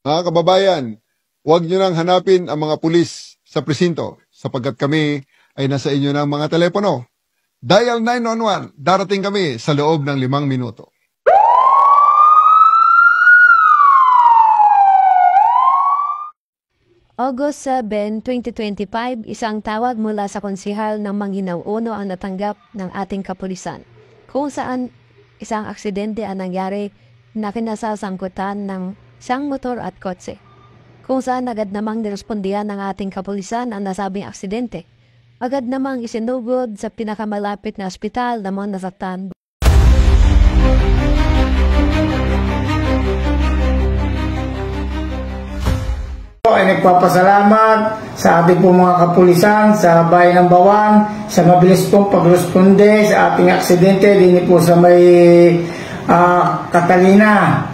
Mga kababayan, huwag nyo nang hanapin ang mga pulis sa presinto sapagkat kami ay nasa inyo ng mga telepono. Dial 911, darating kami sa loob ng 5 minuto. August 7, 2025, isang tawag mula sa konsihal ng Manghinaw Uno ang natanggap ng ating kapulisan, kung saan isang aksidente ang nangyari na kinasasangkutan ng isang motor at kotse, kung saan agad namang nirespondihan ng ating kapulisan ang nasabing aksidente. Agad namang isinugod sa pinakamalapit na ospital ng mga nasaktan. Ay nagpapasalamat sa ating pong mga kapulisan sa bayan ng Bawang sa mabilis pong pagresponde sa ating aksidente din po sa may Catalina.